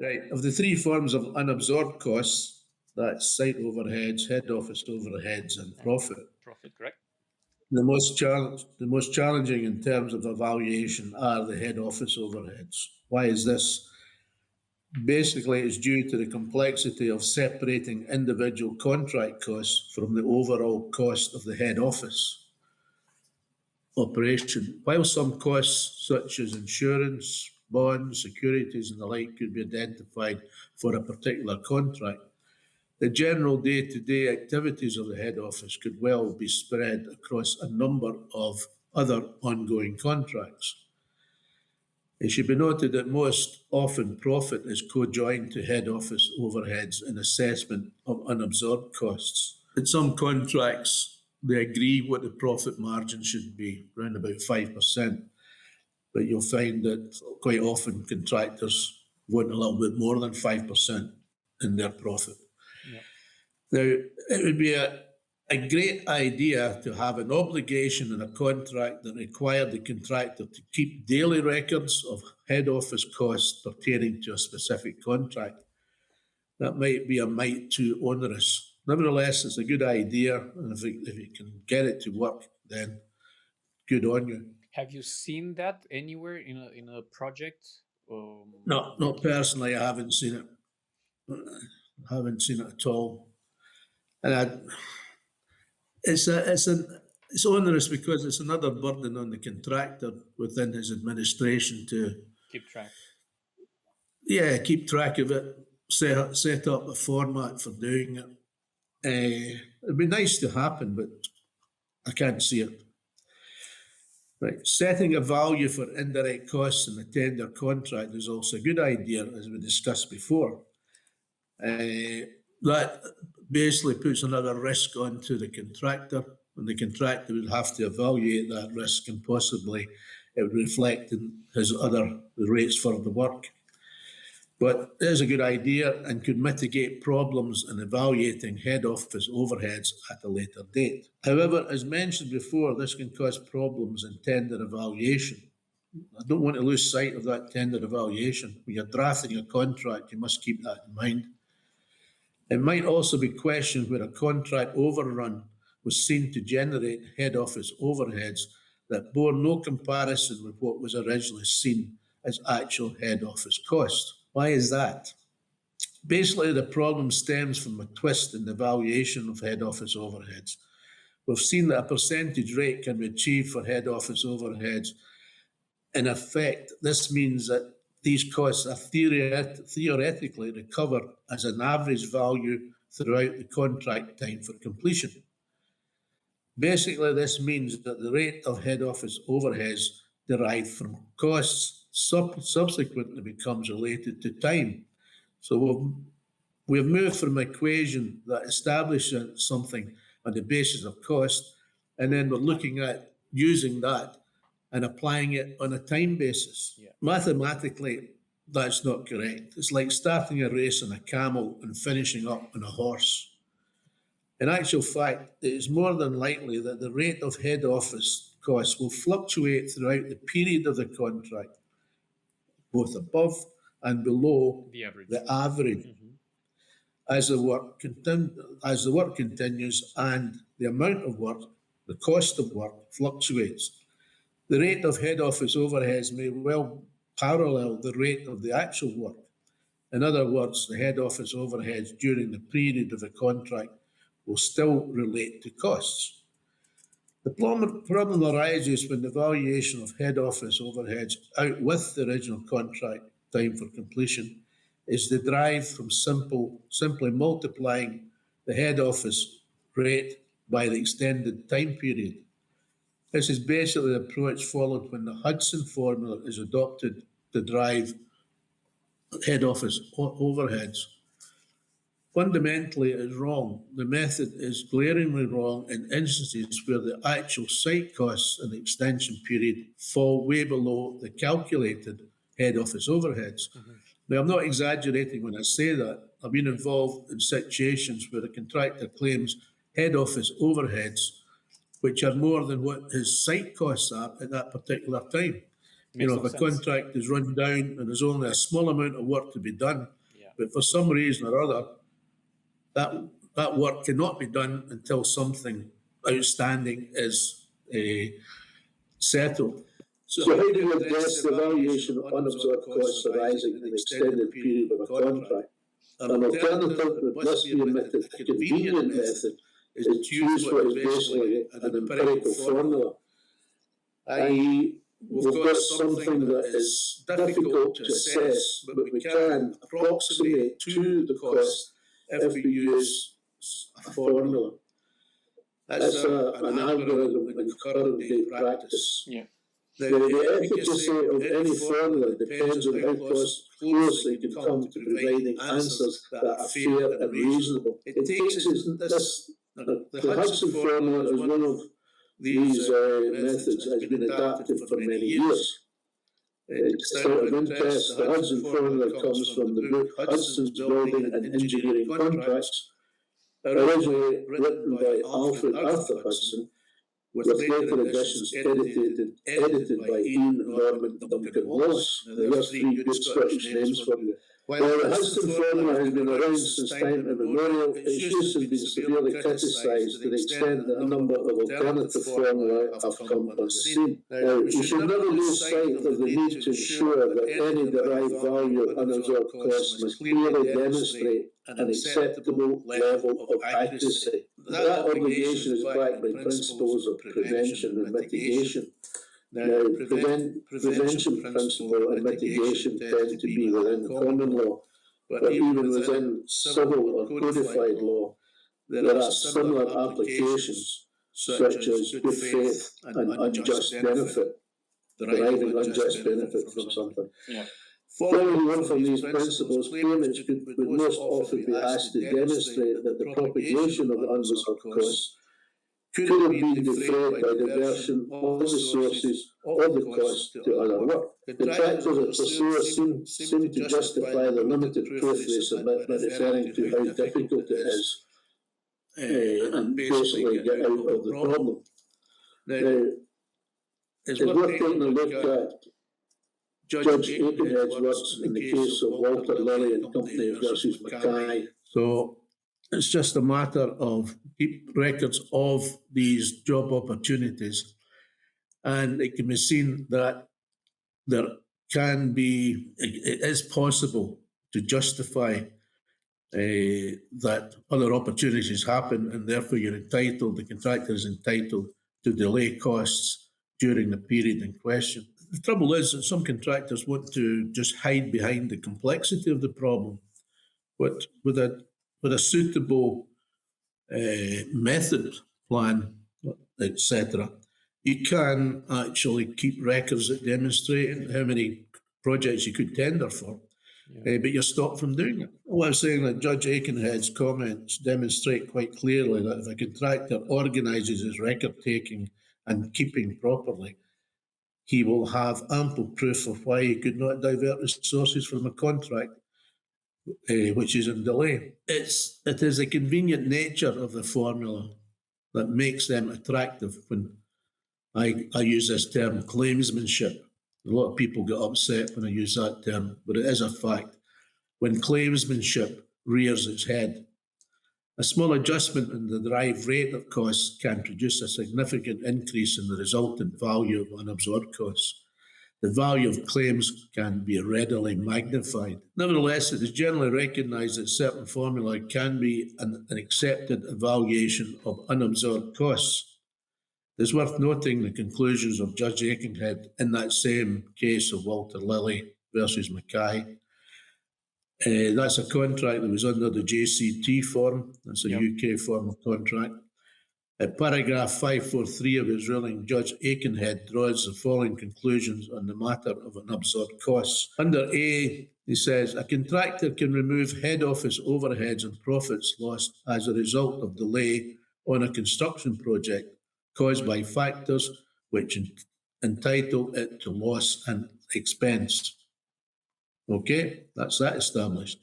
Right. Of the three forms of unabsorbed costs, that's site overheads, head office overheads, and profit. Profit, correct? The most challenging in terms of evaluation are the head office overheads. Why is this? Basically, it's due to the complexity of separating individual contract costs from the overall cost of the head office operation. While some costs, such as insurance, bonds, securities, and the like, could be identified for a particular contract, the general day to day activities of the head office could well be spread across a number of other ongoing contracts. It should be noted that most often profit is co-joined to head office overheads in assessment of unabsorbed costs. In some contracts, they agree what the profit margin should be, around about 5%. But you'll find that quite often contractors want a little bit more than 5% in their profit. Yeah. Now, it would be a great idea to have an obligation in a contract that required the contractor to keep daily records of head office costs pertaining to a specific contract. That might be a mite too onerous. Nevertheless, it's a good idea, and if you can get it to work, then good on you. Have you seen that anywhere in a project? No, not personally. I haven't seen it. I haven't seen it at all. And it's onerous because it's another burden on the contractor within his administration to Keep track. keep track of it, set up a format for doing it. It'd be nice to happen, but I can't see it. Right, setting a value for indirect costs in the tender contract is also a good idea, as we discussed before. That basically puts another risk onto the contractor, and the contractor would have to evaluate that risk, and possibly it would reflect in his other rates for the work. But it is a good idea and could mitigate problems in evaluating head office overheads at a later date. However, as mentioned before, this can cause problems in tender evaluation. I don't want to lose sight of that tender evaluation. When you're drafting a contract, you must keep that in mind. It might also be questioned where a contract overrun was seen to generate head office overheads that bore no comparison with what was originally seen as actual head office cost. Why is that? Basically, the problem stems from a twist in the valuation of head office overheads. We've seen that a percentage rate can be achieved for head office overheads. In effect, this means that these costs are theoretically recovered as an average value throughout the contract time for completion. Basically, this means that the rate of head office overheads derived from costs subsequently becomes related to time. So we've moved from an equation that establishes something on the basis of cost, and then we're looking at using that and applying it on a time basis. Yeah. Mathematically, that's not correct. It's like starting a race on a camel and finishing up on a horse. In actual fact, it is more than likely that the rate of head office costs will fluctuate throughout the period of the contract, both above and below The average. the average. Mm-hmm. As the work continues and the amount of work, the cost of work fluctuates. The rate of head office overheads may well parallel the rate of the actual work. In other words, the head office overheads during the period of the contract will still relate to costs. The problem arises when the valuation of head office overheads out with the original contract time for completion is derived from simply multiplying the head office rate by the extended time period. This is basically the approach followed when the Hudson formula is adopted to drive head office overheads. Fundamentally, it is wrong. The method is glaringly wrong in instances where the actual site costs and the extension period fall way below the calculated head office overheads. Mm-hmm. Now, I'm not exaggerating when I say that. I've been involved in situations where the contractor claims head office overheads, which are more than what his site costs are at that particular time. You know, if a Makes no sense. contract is run down and there's only a small amount of work to be done, Yeah. but for some reason or other, that work cannot be done until something outstanding is settled. So how do you address the valuation of unabsorbed costs arising in an extended period of a contract? An alternative that must be admitted a convenient method is to use what is basically an empirical formula, i.e. we've got something that is difficult to assess, but we can approximate to the cost if we use a formula. That's an algorithm in current day practice. Yeah. The efficacy of any formula depends on how close they can come to providing answers that are fair and reasonable. It takes the Hudson formula as one of these methods has been adapted for many years. It's out of interest, the Hudson formula comes from the book Hudson's Building and Engineering Contracts, originally written by Alfred Arthur Hudson, with later additions edited by Ian Norman Duncan Wallace. There are three good Scottish names for you. While the Hudson formula has been around since time immemorial, its use has been severely criticised to the extent that a number of alternative formulae have come on the scene. Now, we should never lose sight of the need to ensure that any derived value of unabsorbed costs must clearly demonstrate an acceptable level of accuracy. That obligation is backed by principles of prevention and mitigation. Now, prevention principle and mitigation tend to be within common law, but even within civil or codified law, there are similar applications, such as good faith and unjust benefit, deriving unjust benefit from something. Yeah. Following one from these principles, claimants would most often be asked to demonstrate that the propagation of the unabsorbed costs could have been defrayed by diversion of the sources of the cost to other work. Contractors and pursuers seem to justify the limited proof they submit by referring to how difficult it is and basically get out of the problem. Now, as we're taking a look at Judge Aikenhead's works in the case of Walter Lilly and Company versus Mackay. So it's just a matter of keep records of these job opportunities, and it can be seen that it is possible to justify that other opportunities happen, and therefore the contractor is entitled to delay costs during the period in question. The trouble is that some contractors want to just hide behind the complexity of the problem, but with a suitable method plan, etc., you can actually keep records that demonstrate how many projects you could tender for, but you're stopped from doing it. Well, I'm saying that Judge Aikenhead's comments demonstrate quite clearly that if a contractor organises his record taking and keeping properly, he will have ample proof of why he could not divert resources from a contract which is in delay. It is the convenient nature of the formula that makes them attractive. When I use this term, claimsmanship, a lot of people get upset when I use that term, but it is a fact. When claimsmanship rears its head, a small adjustment in the derived rate of costs can produce a significant increase in the resultant value of unabsorbed costs. The value of claims can be readily magnified. Nevertheless, it is generally recognised that certain formulae can be an accepted evaluation of unabsorbed costs. It is worth noting the conclusions of Judge Aikenhead in that same case of Walter Lilly versus Mackay. That's a contract that was under the JCT form. That's a UK form of contract. Paragraph 543 of his ruling, Judge Aikenhead draws the following conclusions on the matter of unabsorbed costs. Under A, he says, a contractor can remove head office overheads and profits lost as a result of delay on a construction project caused by factors which entitle it to loss and expense. Okay, that's that established.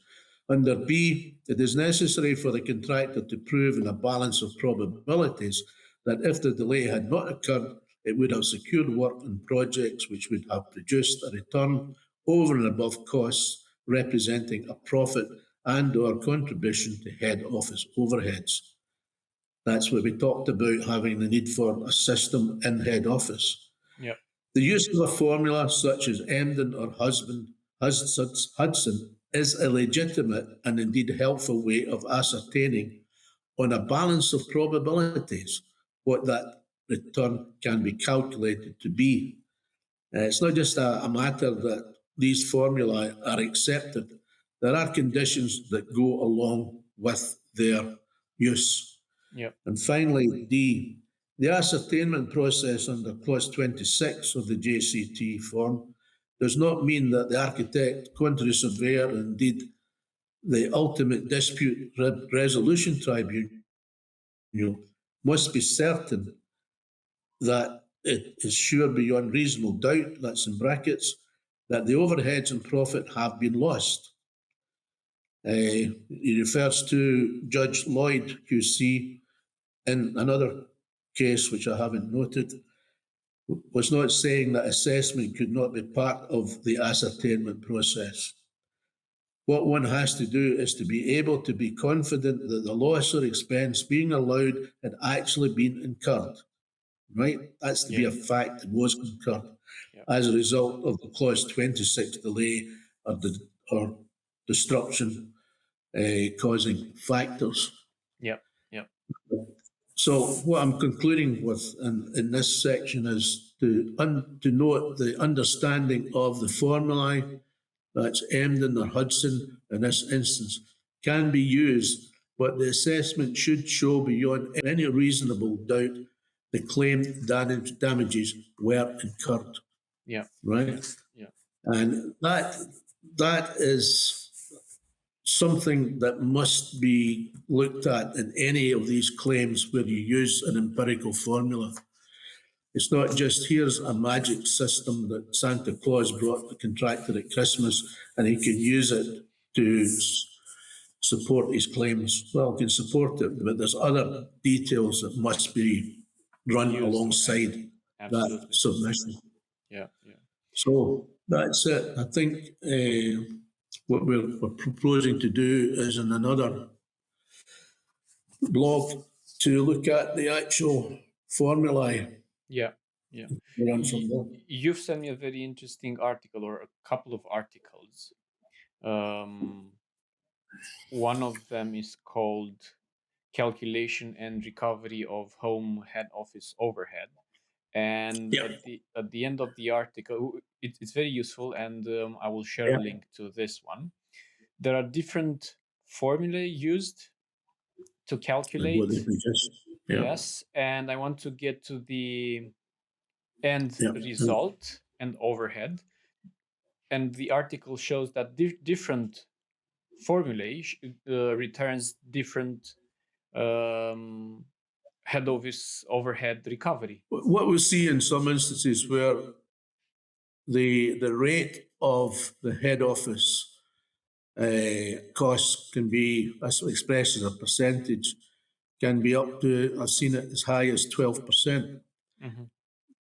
Under B, it is necessary for the contractor to prove in a balance of probabilities that if the delay had not occurred, it would have secured work and projects which would have produced a return over and above costs, representing a profit and/or contribution to head office overheads. That's what we talked about, having the need for a system in head office. Yep. The use of a formula such as Emden or Hudson is a legitimate and indeed helpful way of ascertaining, on a balance of probabilities, what that return can be calculated to be. It's not just a matter that these formulae are accepted. There are conditions that go along with their use. Yep. And finally, D, the ascertainment process under clause 26 of the JCT form does not mean that the architect, quantity surveyor, and indeed the ultimate dispute resolution tribunal must be certain that it is sure beyond reasonable doubt, that's in brackets, that the overheads and profit have been lost. He refers to Judge Lloyd QC in another case, which I haven't noted, was not saying that assessment could not be part of the ascertainment process. What one has to do is to be able to be confident that the loss or expense being allowed had actually been incurred, right? That's to be a fact that was incurred as a result of the clause 26 delay or disruption causing factors. Yep. So what I'm concluding with in this section is to note the understanding of the formulae, that's Emden or Hudson in this instance, can be used, but the assessment should show beyond any reasonable doubt the claimed damages were incurred. Yeah. Right? Yeah. And that is something that must be looked at in any of these claims where you use an empirical formula. It's not just here's a magic system that Santa Claus brought the contractor at Christmas and he can use it to support his claims. Well, he can support it, but there's other details that must be run alongside that submission. Yeah. So that's it. I think what we're proposing to do is in another blog to look at the actual formulae. Yeah. You've sent me a very interesting article, or a couple of articles. One of them is called Calculation and Recovery of Home Head Office Overhead. And at the end of the article, it's very useful, and I will share a link to this one. There are different formulae used to calculate. Yes, and I want to get to the end result and overhead. And the article shows that different formulae returns different head office overhead recovery. What we see in some instances where the rate of the head office costs can be, as expressed as a percentage, can be up to, I've seen it as high as 12%.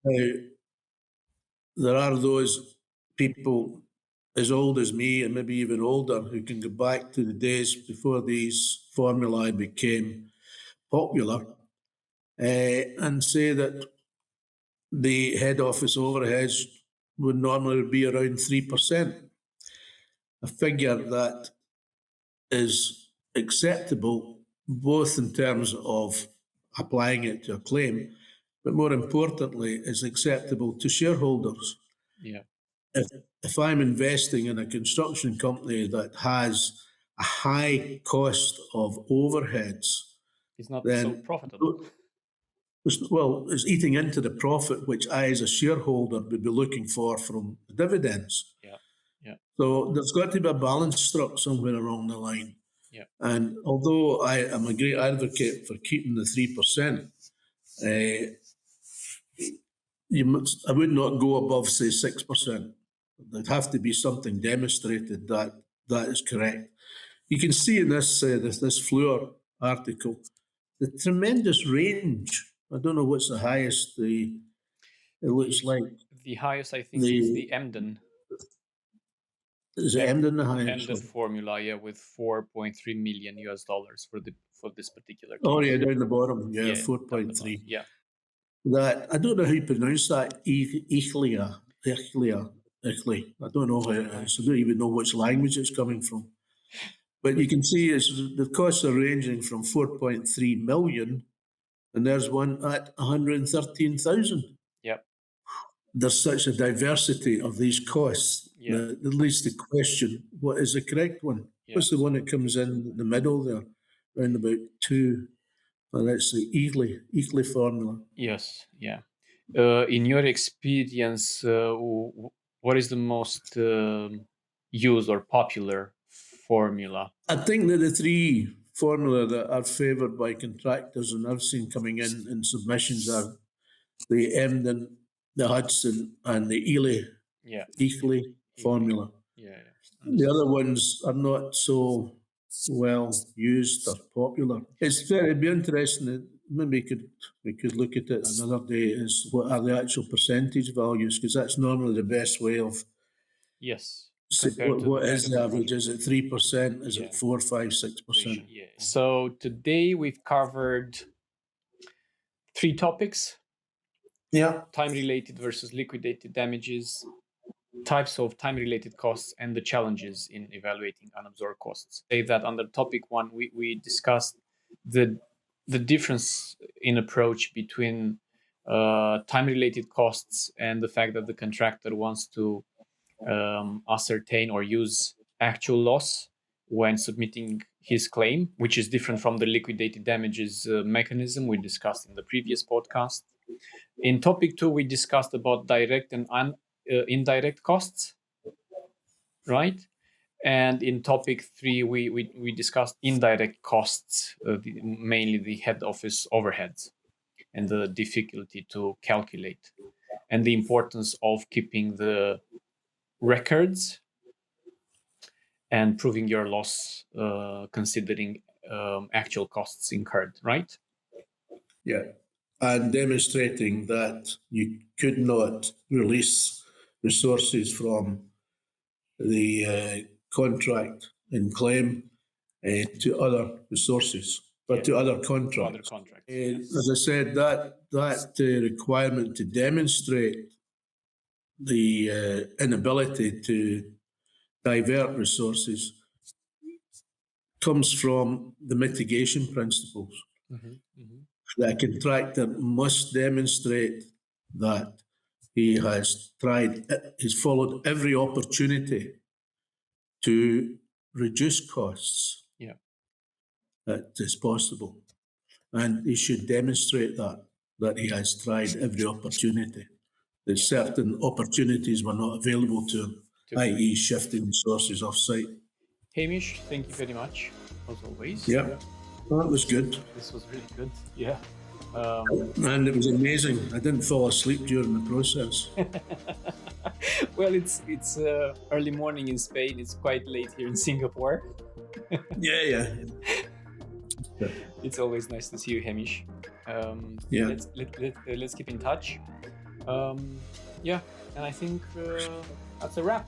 Now, there are those people as old as me and maybe even older who can go back to the days before these formulae became popular and say that the head office overheads would normally be around 3%, a figure that is acceptable both in terms of applying it to a claim, but more importantly, is acceptable to shareholders. Yeah. If I'm investing in a construction company that has a high cost of overheads, it's not so profitable. Well, it's eating into the profit which I, as a shareholder, would be looking for from the dividends. Yeah. So there's got to be a balance struck somewhere along the line. Yeah. And although I am a great advocate for keeping the 3%, I would not go above, say, 6%. There'd have to be something demonstrated that is correct. You can see in this Fluor article the tremendous range. I don't know what's the highest the It looks like the highest, I think, is the Emden. Is it Emden the highest? Emden formula, yeah, with $4.3 million for this particular case. Oh yeah, down the bottom, yeah, 4.3. Yeah. That I don't know how you pronounce that. Ichlia. I don't know how it is. I don't even know which language it's coming from. But you can see the costs are ranging from 4.3 million, and there's one at 113,000. Yep. There's such a diversity of these costs that it leads to question, what is the correct one? Yeah. What's the one that comes in the middle there, around about 2? Well, that's the Eagley formula. Yes, yeah. In your experience, what is the most used or popular formula? I think that the 3 formula that are favoured by contractors and I've seen coming in submissions are the Emden, the Hudson, and the Eagley formula. Yeah. The other ones are not so well used or popular. It'd be interesting. Maybe we could look at it another day. Is what are the actual percentage values? Because that's normally the best way of. Yes. What is the average? Is it 3%? Is it 4, 5, 6%? Yeah. So today we've covered 3 topics. Yeah. Time-related versus liquidated damages, types of time-related costs, and the challenges in evaluating unabsorbed costs. Say that under topic 1, we discussed the difference in approach between time-related costs and the fact that the contractor wants to ascertain or use actual loss when submitting his claim, which is different from the liquidated damages mechanism we discussed in the previous podcast. In topic 2, we discussed about direct and indirect costs, right? And in topic 3, we discussed indirect costs, mainly the head office overheads and the difficulty to calculate and the importance of keeping the records and proving your loss, considering actual costs incurred, right? Yeah. And demonstrating that you could not release resources from the contract and claim to other resources, but to other contracts. As I said, that requirement to demonstrate the inability to divert resources comes from the mitigation principles. That a contractor must demonstrate that he has he's followed every opportunity to reduce costs that is possible. And he should demonstrate that he has tried every opportunity. That certain opportunities were not available to him, i.e. shifting resources off-site. Hamish, thank you very much, as always. Yeah. Well, that was good. This was really good. Yeah. And it was amazing. I didn't fall asleep during the process. Well, it's early morning in Spain. It's quite late here in Singapore. Yeah. It's always nice to see you, Hamish. Let's keep in touch. And I think that's a wrap.